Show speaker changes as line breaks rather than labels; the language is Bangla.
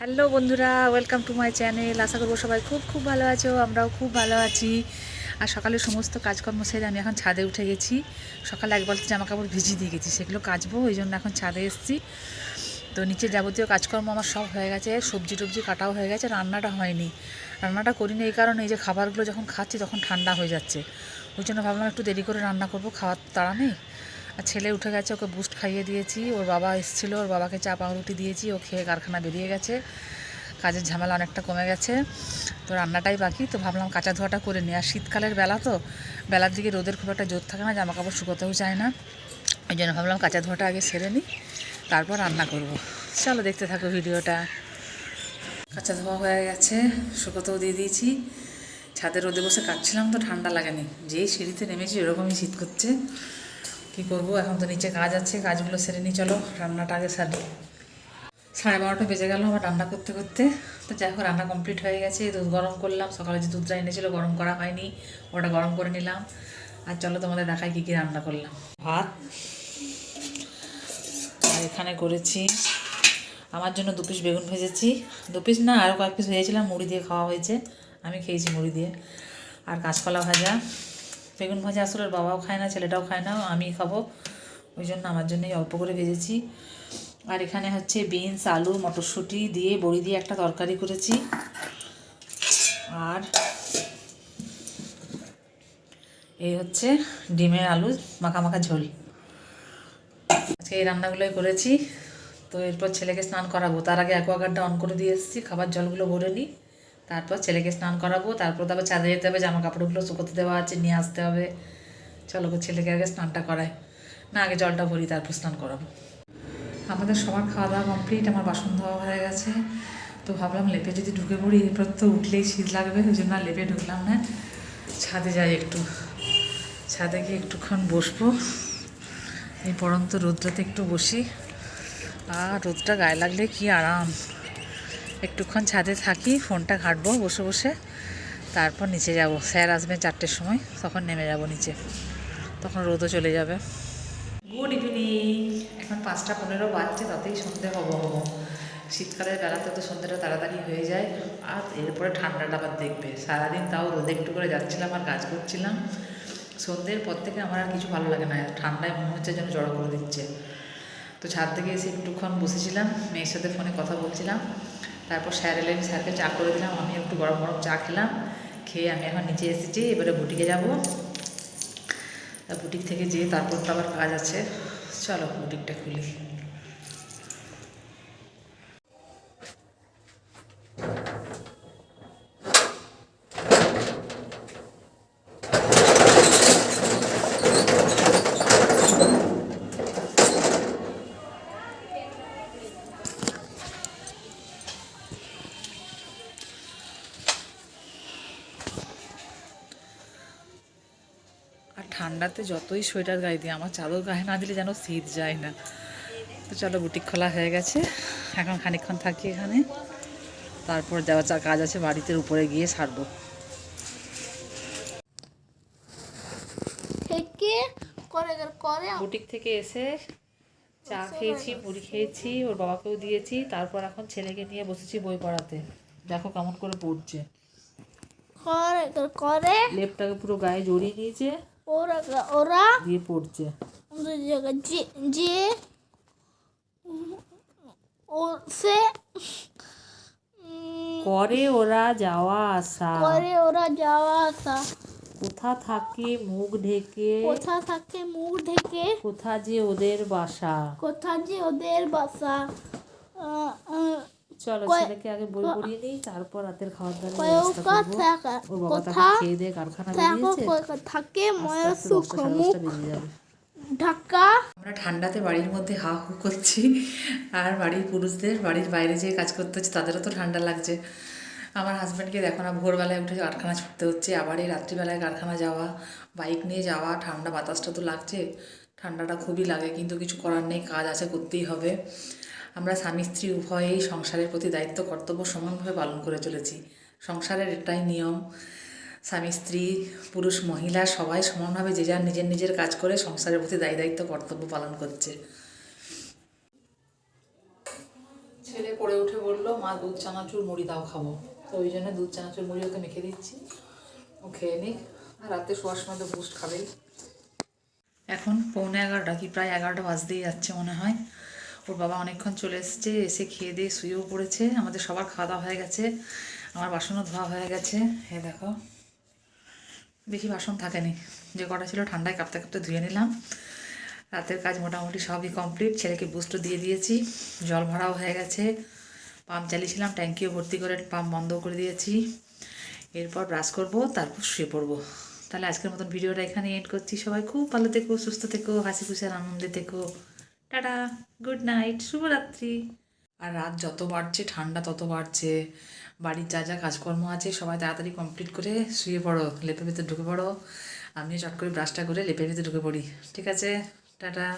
হ্যালো বন্ধুরা, ওয়েলকাম টু মাই চ্যানেল। আশা করবো সবাই খুব খুব ভালো আছো, আমরাও খুব ভালো আছি। আর সকালে সমস্ত কাজকর্ম সেরে আমি এখন ছাদে উঠে গেছি। সকালে এক বালতি জামা কাপড় ভিজিয়ে দিয়ে গেছি, সেগুলো কাচবো, ওই জন্য এখন ছাদে এসেছি। তো নিচে যাবতীয় কাজকর্ম আমার সব হয়ে গেছে, সবজি টবজি কাটাও হয়ে গেছে, রান্নাটা হয়নি। রান্নাটা করিনি এই কারণে, এই যে খাবারগুলো যখন খাচ্ছি তখন ঠান্ডা হয়ে যাচ্ছে, ওই জন্য ভাবলাম একটু দেরি করে রান্না করবো, খাওয়ার তাড়া নেই। আর ছেলে উঠে গেছে, ওকে বুস্ট খাইয়ে দিয়েছি। ওর বাবা এসেছিলো, ওর বাবাকে চা পাউরুটি দিয়েছি, ও খেয়ে কারখানা বেরিয়ে গেছে। কাজের ঝামেলা অনেকটা কমে গেছে, তো রান্নাটাই বাকি। তো ভাবলাম কাঁচা ধোয়াটা করে নিই। আর শীতকালের বেলা তো, বেলার দিকে রোদের খুব একটা জোর থাকে না, জামা কাপড় শুকোতেও চায় না, ওই জন্য ভাবলাম কাঁচা ধোয়াটা আগে সেরে নিই, তারপর রান্না করব। চলো দেখতে থাকো ভিডিওটা। কাঁচা ধোয়া হয়ে গেছে, শুকোতেও দিয়ে দিয়েছি। ছাদে রোদে বসে কাটছিলাম তো ঠান্ডা লাগেনি, যেই সিঁড়িতে নেমেছি এরকমই শীত করছে। কী করবো, এখন তো নিচে কাজ আছে, কাজগুলো সেরে নিই। চলো রান্নাটা আগে সারি। 12:30 বেজে গেল আমার রান্না করতে করতে। তো যাই হোক, রান্না কমপ্লিট হয়ে গেছে। দুধ গরম করলাম, সকালে যে দুধটা এনেছিল গরম করা হয়নি, ওটা গরম করে নিলাম। আর চলো তোমাদের দেখাই কী কী রান্না করলাম। ভাত, আর এখানে করেছি আমার জন্য 2 পিস বেগুন ভেজেছি। 2 পিস না, আরও কয়েক পিস ভেজেছিলাম, মুড়ি দিয়ে খাওয়া হয়েছে, আমি খেয়েছি মুড়ি দিয়ে। আর কাঁচকলা ভাজা। বেগুন ভাজা আসলে ওর বাবাও খায় না, ছেলেটাও খায় না, আমি খাবো, ওই জন্য আমার জন্যই অল্প করে ভেজেছি। আর এখানে হচ্ছে বিনস, আলু, মটরশুঁটি দিয়ে বড়ি দিয়ে একটা তরকারি করেছি। আর এই হচ্ছে ডিমের আলু মাখা মাখা ঝোল। আজকে এই রান্নাগুলোই করেছি। তো এরপর ছেলেকে স্নান করাবো, তার আগে অ্যাকোয়াগার্ডটা অন করে দিয়ে এসেছি, খাবার জলগুলো ভরে নিই, তারপর ছেলেকে স্নান করাবো। তারপর ছাদে যেতে হবে, জামা কাপড়গুলো শুকোতে দেওয়া আছে, নিয়ে আসতে হবে। চলো ছেলেকে আগে স্নানটা করাই, না আগে জলটা ভরি তারপর স্নান করাবো। আমাদের সবার খাওয়া দাওয়া কমপ্লিট, আমার বাসন ধোয়া হয়ে গেছে। তো ভাবলাম লেপে যদি ঢুকে পড়ি, এরপর তো উঠলেই শীত লাগবে, ওই জন্য লেপে ঢুকলাম না। ছাদে যাই, একটু ছাদে গিয়ে একটুক্ষণ বসবো, এই পড়ন্ত রোদটাতে একটু বসি। আর রোদটা গায়ে লাগলে কি আরাম। একটুক্ষণ ছাদে থাকি, ফোনটা ঘাঁটবো বসে বসে, তারপর নিচে যাব। স্যার আসবেন 4টের সময়, তখন নেমে যাব নিচে, তখন রোদও চলে যাবে। গুড ইভিনিং, এখন 5টা 15 বাজছে, তাতেই সন্ধে হব। শীতকালের বেলাতে তো সন্ধ্যেটা তাড়াতাড়ি হয়ে যায়। আর এরপরে ঠান্ডাটা আবার দেখবে, সারাদিন তাও রোদে একটু করে যাচ্ছিলাম আর কাজ করছিলাম। সন্ধ্যের পর থেকে আমার আর কিছু ভালো লাগে না, ঠান্ডায় মনে হচ্ছে যেন জড়ো করে দিচ্ছে। তো ছাদ থেকে এসে একটুক্ষণ বসেছিলাম, মেয়ের সাথে ফোনে কথা বলছিলাম। তারপর স্যার এলেন, স্যারকে চা করে দিলাম, আমি একটু গরম গরম চা খেলাম। খেয়ে আমি এখন নিচে এসেছি, এবারে বুটিকে যাব। বুটিক থেকে যেয়ে তারপর তো আবার কাজ আছে। চলো বুটিকটা খুলি। আর ঠান্ডাতে যতই সোয়েটার গায়ে দিই, আমার চাদর গায়ে না দিলে যেন শীত যায় না। তো চলো বুটিক খোলা হয়ে গেছে, এখন খানিকক্ষণ থাকি এখানে, তারপর যাওয়া কাজ আছে বাড়িতে, উপরে গিয়ে সারবো। বুটিক থেকে এসে চা খেয়েছি, মুড়ি খেয়েছি, ওর বাবাকেও দিয়েছি। তারপর এখন ছেলেকে নিয়ে বসেছি বই পড়াতে। দেখো কেমন করে পড়ছে, লেপটাকে পুরো গায়ে জড়িয়ে নিয়েছে, ওরা দিয়ে পড়ছে। যে ও সে করে ওরা যাওয়া আসা, কোথা থাকে মুখ ঢেকে, কোথা যে ওদের বাসা। চলো ছেলেকে আগে বই পড়িয়ে নিই, তারপর রাতের খাওয়ার দাওয়ার ব্যবস্থা করবো। ওর বাবা তাকে খেয়ে দিয়ে কারখানা বেরিয়েছে, আস্তে আস্তে 10টা সাড়ে 10টা বেরিয়ে যাবে। আমরা ঠান্ডাতে বাড়ির মধ্যে হা হু করছি, আর বাড়ির পুরুষদের বাড়ির বাইরে যেয়ে কাজ করতে হচ্ছে, তাদেরও তো ঠান্ডা লাগছে। আমার হাজব্যান্ডকে দেখো না, ভোরবেলায় উঠে কারখানা ছুটতে হচ্ছে, আবার এই রাত্রিবেলায় কারখানা যাওয়া, বাইক নিয়ে যাওয়া, ঠান্ডা বাতাসটা তো লাগছে, ঠান্ডাটা খুবই লাগে, কিন্তু কিছু করার নেই, কাজ আছে, করতেই হবে। আমরা স্বামী স্ত্রী উভয়েই সংসারের প্রতি দায়িত্ব কর্তব্য সমানভাবে পালন করে চলেছি। সংসারের এটাই নিয়ম, স্বামী স্ত্রী পুরুষ মহিলা সবাই সমানভাবে যে যার নিজের নিজের কাজ করে সংসারের প্রতি দায়িত্ব কর্তব্য পালন করছে। ছেলে পড়ে উঠে বললো মা দুধ চানাচুর মুড়ি দাও খাবো, তো ওই জন্য দুধ চানাচুর মুড়ি ওকে মেখে দিচ্ছি, ও খেয়ে নিক। আর রাতে শোয়ার সময় তো বুস্ট খাবেই। এখন 11:45 কি প্রায় 11টা বাজতেই যাচ্ছে মনে হয়। ওর বাবা অনেকক্ষণ চলে এসেছে, এসে খেয়ে দিয়ে শুয়েও পড়েছে। আমাদের সবার খাওয়া দাওয়া হয়ে গেছে, আমার বাসনও ধোয়া হয়ে গেছে। হ্যাঁ দেখো, বেশি বাসন থাকেনি, যে কটা ছিল ঠান্ডায় কাঁপতে কাঁপতে ধুয়ে নিলাম। রাতের কাজ মোটামুটি সবই কমপ্লিট। ছেলেকে বুস্টও দিয়ে দিয়েছি, জল ভরাও হয়ে গেছে, পাম্প চালিয়েছিলাম, ট্যাঙ্কিও ভর্তি করে পাম্প বন্ধ করে দিয়েছি। এরপর ব্রাশ করব, তারপর শুয়ে পড়বো। তাহলে আজকের মতন ভিডিওটা এখানে এন্ড করছি। সবাই খুব ভালো থেকো, সুস্থ থেকো, হাসি খুশি আর আনন্দে থেকো। টাটা, গুড নাইট, শুভরাত্রি। আর রাত যত বাড়ছে ঠান্ডা তত বাড়ছে। বাড়ির যা যা কাজকর্ম আছে সবাই তাড়াতাড়ি কমপ্লিট করে শুয়ে পড়ো, লেপের ভিতরে ঢুকে পড়ো। আমিও চট করে ব্রাশটা করে লেপের ভিতরে ঢুকে পড়ি। ঠিক আছে, টাটা।